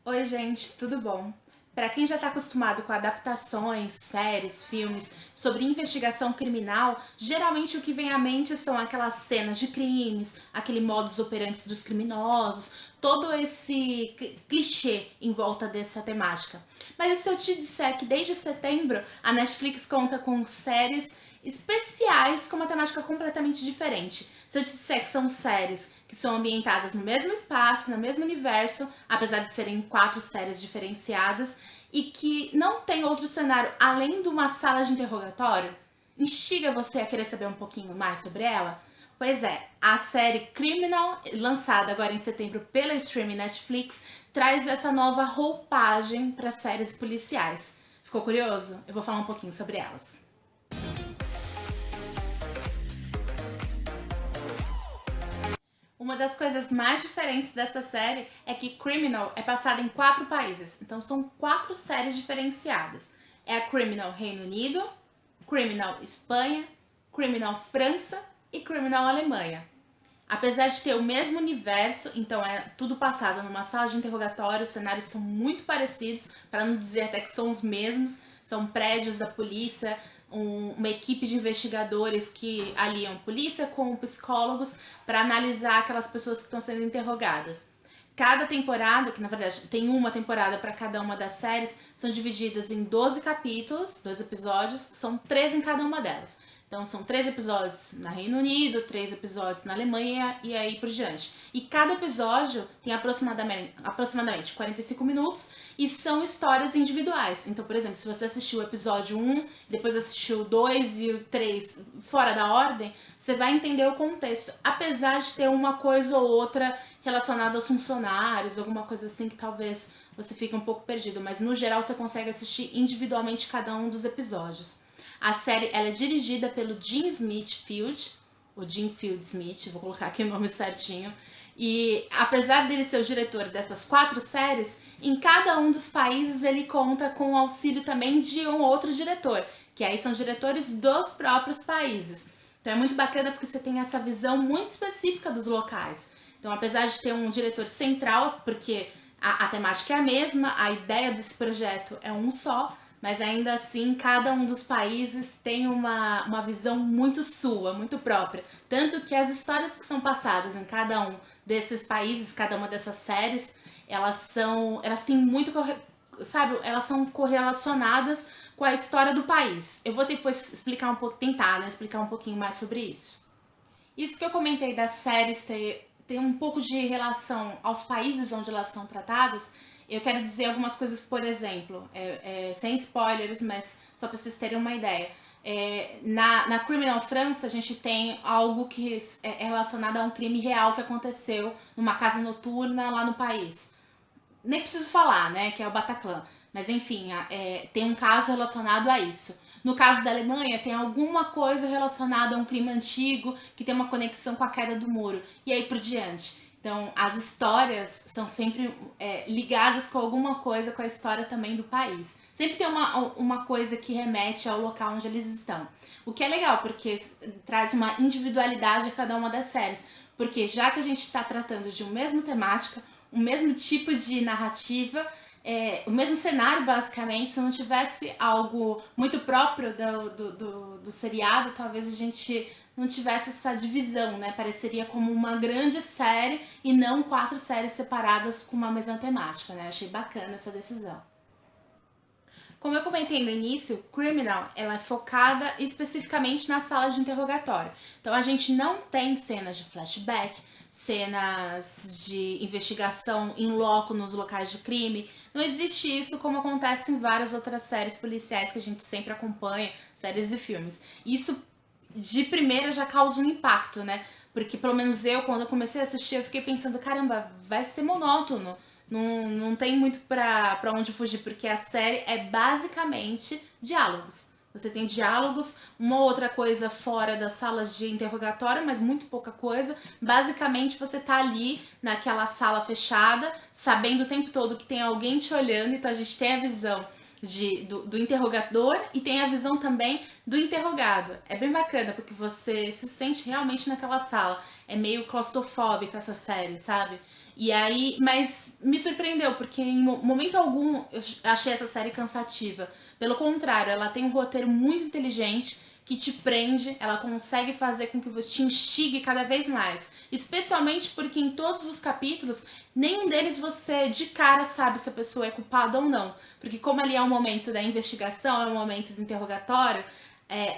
Oi, gente, tudo bom? Para quem já está acostumado com adaptações, séries, filmes sobre investigação criminal, geralmente o que vem à mente são aquelas cenas de crimes, aquele modus operandi dos criminosos, todo esse clichê em volta dessa temática. Mas e se eu te disser que desde setembro a Netflix conta com séries especiais com uma temática completamente diferente? Se eu te disser que são séries que são ambientadas no mesmo espaço, no mesmo universo, apesar de serem 4 séries diferenciadas, e que não tem outro cenário além de uma sala de interrogatório, instiga você a querer saber um pouquinho mais sobre ela? Pois é, a série Criminal, lançada agora em setembro pela streaming Netflix, traz essa nova roupagem para séries policiais. Ficou curioso? Eu vou falar um pouquinho sobre elas. Uma das coisas mais diferentes dessa série é que Criminal é passada em 4 países, então são 4 séries diferenciadas. É a Criminal Reino Unido, Criminal Espanha, Criminal França e Criminal Alemanha. Apesar de ter o mesmo universo, então é tudo passado numa sala de interrogatório, os cenários são muito parecidos, para não dizer até que são os mesmos, são prédios da polícia, uma equipe de investigadores que aliam polícia com psicólogos para analisar aquelas pessoas que estão sendo interrogadas. Cada temporada, que na verdade tem uma temporada para cada uma das séries, são divididas em 12 capítulos, 12 episódios, são 3 em cada uma delas. Então são 3 episódios no Reino Unido, 3 episódios na Alemanha e aí por diante. E cada episódio tem aproximadamente 45 minutos e são histórias individuais. Então, por exemplo, se você assistiu o episódio 1, depois assistiu o 2 e o 3 fora da ordem, você vai entender o contexto. Apesar de ter uma coisa ou outra relacionada aos funcionários, alguma coisa assim que talvez você fique um pouco perdido. Mas no geral você consegue assistir individualmente cada um dos episódios. A série ela é dirigida pelo Jim Smith Field, o Jim Field Smith, vou colocar aqui o nome certinho. E apesar dele ser o diretor dessas 4 séries, em cada um dos países ele conta com o auxílio também de um outro diretor, que aí são diretores dos próprios países. Então é muito bacana porque você tem essa visão muito específica dos locais. Então, apesar de ter um diretor central, porque a temática é a mesma, a ideia desse projeto é um só, mas ainda assim cada um dos países tem uma visão muito sua, muito própria. Tanto que as histórias que são passadas em cada um desses países, cada uma dessas séries, elas têm muito, sabe, elas são correlacionadas com a história do país. Eu vou depois explicar um pouco, tentar, né, explicar um pouquinho mais sobre isso. Isso que eu comentei das séries ter um pouco de relação aos países onde elas são tratadas, eu quero dizer algumas coisas, por exemplo, sem spoilers, mas só para vocês terem uma ideia. Na Criminal França, a gente tem algo que é relacionado a um crime real que aconteceu numa casa noturna lá no país. Nem preciso falar, né, que é o Bataclan. Mas enfim, tem um caso relacionado a isso. No caso da Alemanha, tem alguma coisa relacionada a um crime antigo que tem uma conexão com a queda do muro. E aí por diante. Então, as histórias são sempre ligadas com alguma coisa com a história também do país. Sempre tem uma coisa que remete ao local onde eles estão. O que é legal, porque traz uma individualidade a cada uma das séries. Porque já que a gente está tratando de uma mesma temática, o mesmo tipo de narrativa, o mesmo cenário, basicamente. Se não tivesse algo muito próprio do seriado, talvez a gente não tivesse essa divisão, né? Pareceria como uma grande série e não 4 séries separadas com uma mesma temática, né? Achei bacana essa decisão. Como eu comentei no início, Criminal ela é focada especificamente na sala de interrogatório. Então a gente não tem cenas de flashback, cenas de investigação em loco nos locais de crime. Não existe isso como acontece em várias outras séries policiais que a gente sempre acompanha, séries e filmes. Isso de primeira já causa um impacto, né? Porque pelo menos eu, quando eu comecei a assistir, eu fiquei pensando, caramba, vai ser monótono. Não tem muito pra onde fugir, porque a série é basicamente diálogos. Você tem diálogos, uma outra coisa fora das salas de interrogatório, mas muito pouca coisa. Basicamente, você tá ali naquela sala fechada, sabendo o tempo todo que tem alguém te olhando, então a gente tem a visão do interrogador e tem a visão também do interrogado. É bem bacana, porque você se sente realmente naquela sala. É meio claustrofóbica essa série, sabe? E aí, mas me surpreendeu, porque em momento algum eu achei essa série cansativa. Pelo contrário, ela tem um roteiro muito inteligente que te prende, ela consegue fazer com que você te instigue cada vez mais. Especialmente porque em todos os capítulos, nenhum deles você de cara sabe se a pessoa é culpada ou não. Porque como ali é o momento da investigação, é o momento do interrogatório,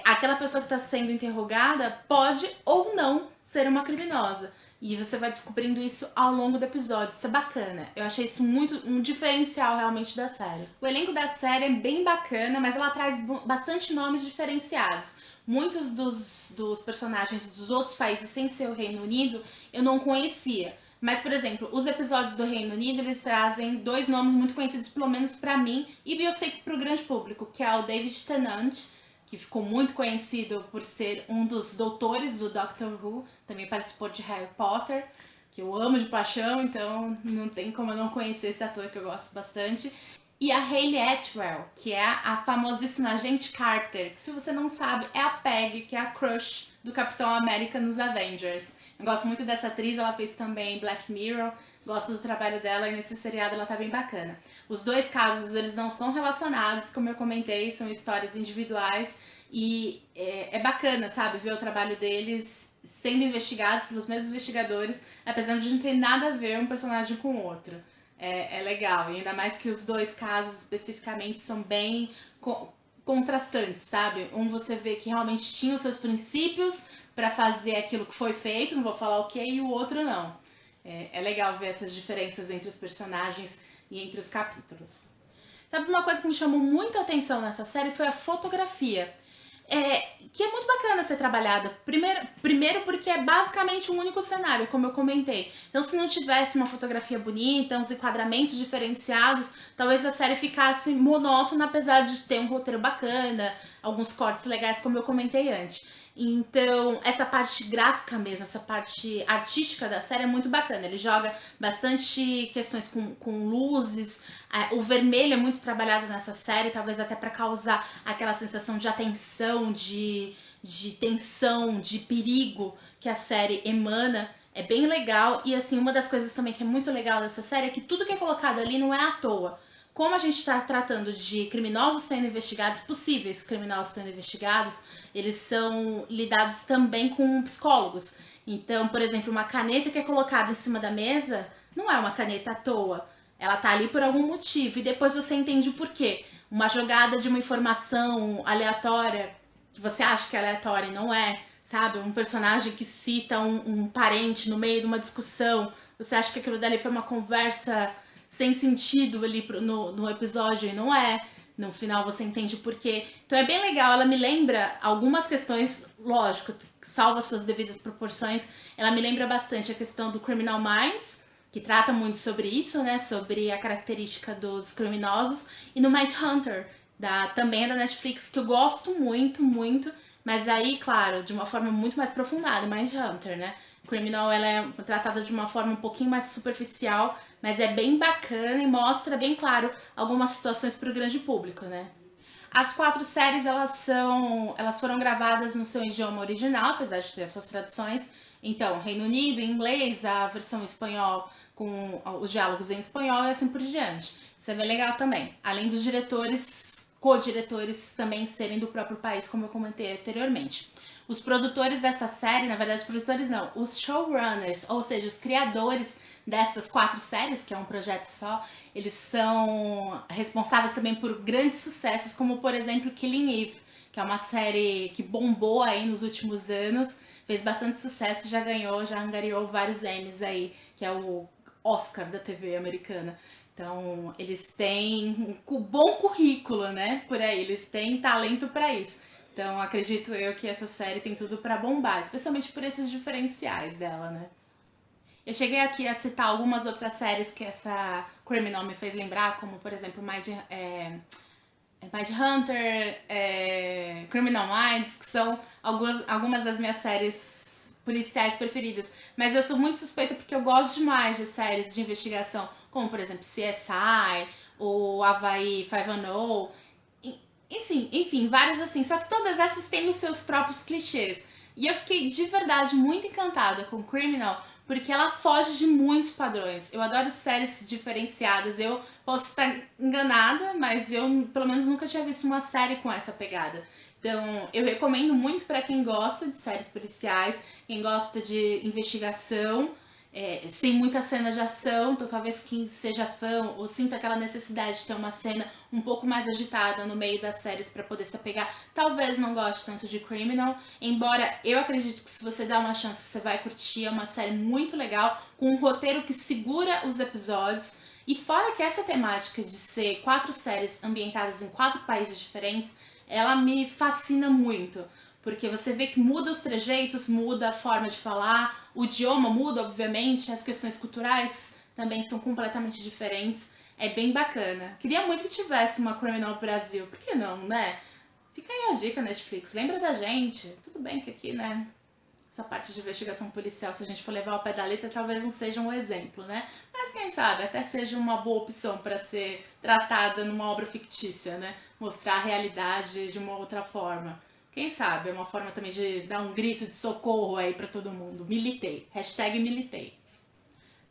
aquela pessoa que está sendo interrogada pode ou não ser uma criminosa. E você vai descobrindo isso ao longo do episódio. Isso é bacana. Eu achei isso muito um diferencial realmente da série. O elenco da série é bem bacana, mas ela traz bastante nomes diferenciados. Muitos dos personagens dos outros países, sem ser o Reino Unido, eu não conhecia. Mas, por exemplo, os episódios do Reino Unido, eles trazem dois nomes muito conhecidos, pelo menos pra mim, e eu sei que pro grande público, que é o David Tennant, que ficou muito conhecido por ser um dos doutores do Doctor Who, também participou de Harry Potter, que eu amo de paixão, então não tem como eu não conhecer esse ator que eu gosto bastante. E a Hayley Atwell, que é a famosíssima agente Carter, que se você não sabe é a Peggy, que é a crush do Capitão América nos Avengers. Eu gosto muito dessa atriz, ela fez também Black Mirror, gosto do trabalho dela e nesse seriado ela tá bem bacana. Os dois casos, eles não são relacionados, como eu comentei, são histórias individuais e é bacana, sabe, ver o trabalho deles sendo investigados pelos mesmos investigadores, apesar de não ter nada a ver um personagem com o outro. É legal, e ainda mais que os dois casos especificamente são bem contrastantes, sabe? Um você vê que realmente tinha os seus princípios pra fazer aquilo que foi feito, não vou falar o que, e o outro não. É legal ver essas diferenças entre os personagens e entre os capítulos. Sabe uma coisa que me chamou muita atenção nessa série foi a fotografia. Que é muito bacana ser trabalhada. Primeiro porque é basicamente um único cenário, como eu comentei. Então, se não tivesse uma fotografia bonita, uns enquadramentos diferenciados, talvez a série ficasse monótona, apesar de ter um roteiro bacana, alguns cortes legais, como eu comentei antes. Então, essa parte gráfica mesmo, essa parte artística da série é muito bacana. Ele joga bastante questões com luzes. O vermelho é muito trabalhado nessa série, talvez até para causar aquela sensação de atenção, de tensão, de perigo que a série emana. É bem legal. E assim, uma das coisas também que é muito legal dessa série é que tudo que é colocado ali não é à toa. Como a gente está tratando de criminosos sendo investigados, possíveis criminosos sendo investigados, eles são lidados também com psicólogos. Então, por exemplo, uma caneta que é colocada em cima da mesa não é uma caneta à toa. Ela tá ali por algum motivo e depois você entende o porquê. Uma jogada de uma informação aleatória, que você acha que é aleatória e não é, sabe? Um personagem que cita um parente no meio de uma discussão, você acha que aquilo dali foi uma conversa sem sentido ali no episódio e não é. No final você entende o porquê. Então é bem legal, ela me lembra algumas questões, lógico, salva suas devidas proporções, ela me lembra bastante a questão do Criminal Minds, que trata muito sobre isso, né, sobre a característica dos criminosos, e no Mindhunter, também é da Netflix, que eu gosto muito, muito, mas aí, claro, de uma forma muito mais aprofundada, Mindhunter, né. Criminal, ela é tratada de uma forma um pouquinho mais superficial, mas é bem bacana e mostra bem claro algumas situações para o grande público, né? As 4 séries, elas foram gravadas no seu idioma original, apesar de ter as suas traduções. Então, Reino Unido, em inglês, a versão em espanhol com os diálogos em espanhol e assim por diante. Isso é bem legal também. Além dos diretores, co-diretores também serem do próprio país, como eu comentei anteriormente. Os produtores dessa série, na verdade, os produtores não, os showrunners, ou seja, os criadores dessas 4 séries, que é um projeto só, eles são responsáveis também por grandes sucessos, como por exemplo Killing Eve, que é uma série que bombou aí nos últimos anos, fez bastante sucesso, já angariou vários Emmys aí, que é o Oscar da TV americana. Então, eles têm um bom currículo, né, por aí, eles têm talento para isso. Então, acredito eu que essa série tem tudo pra bombar, especialmente por esses diferenciais dela, né? Eu cheguei aqui a citar algumas outras séries que essa Criminal me fez lembrar, como, por exemplo, Mindhunter, Criminal Minds, que são algumas das minhas séries policiais preferidas. Mas eu sou muito suspeita porque eu gosto demais de séries de investigação, como, por exemplo, CSI, ou Hawaii 5-0, enfim, várias assim. Só que todas essas têm os seus próprios clichês. E eu fiquei de verdade muito encantada com Criminal, porque ela foge de muitos padrões. Eu adoro séries diferenciadas. Eu posso estar enganada, mas eu pelo menos nunca tinha visto uma série com essa pegada. Então, eu recomendo muito para quem gosta de séries policiais, quem gosta de investigação, sem muita cena de ação, então talvez quem seja fã ou sinta aquela necessidade de ter uma cena um pouco mais agitada no meio das séries para poder se apegar, talvez não goste tanto de Criminal, embora eu acredito que se você der uma chance você vai curtir, é uma série muito legal, com um roteiro que segura os episódios, e fora que essa temática de ser 4 séries ambientadas em 4 países diferentes, ela me fascina muito. Porque você vê que muda os trejeitos, muda a forma de falar, o idioma muda, obviamente, as questões culturais também são completamente diferentes. É bem bacana. Queria muito que tivesse uma Criminal Brasil, por que não, né? Fica aí a dica, Netflix, lembra da gente? Tudo bem que aqui, né, essa parte de investigação policial, se a gente for levar ao pé da letra, talvez não seja um exemplo, né? Mas quem sabe, até seja uma boa opção para ser tratada numa obra fictícia, né? Mostrar a realidade de uma outra forma. Quem sabe, é uma forma também de dar um grito de socorro aí pra todo mundo. Militei. Hashtag militei.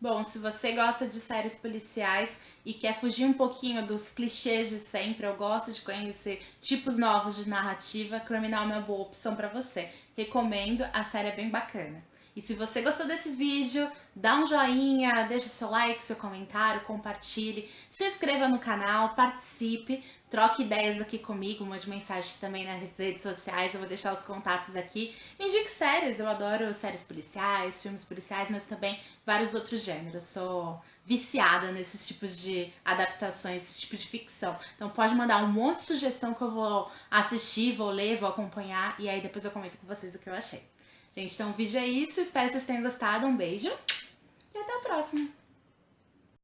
Bom, se você gosta de séries policiais e quer fugir um pouquinho dos clichês de sempre, eu gosto de conhecer tipos novos de narrativa, Criminal é uma boa opção pra você. Recomendo, a série é bem bacana. E se você gostou desse vídeo, dá um joinha, deixa seu like, seu comentário, compartilhe, se inscreva no canal, participe, troque ideias aqui comigo, mande mensagens também nas redes sociais, eu vou deixar os contatos aqui. Me indique séries, eu adoro séries policiais, filmes policiais, mas também vários outros gêneros. Sou viciada nesses tipos de adaptações, esse tipo de ficção. Então pode mandar um monte de sugestão que eu vou assistir, vou ler, vou acompanhar e aí depois eu comento com vocês o que eu achei. Gente, então o vídeo é isso, espero que vocês tenham gostado, um beijo e até a próxima!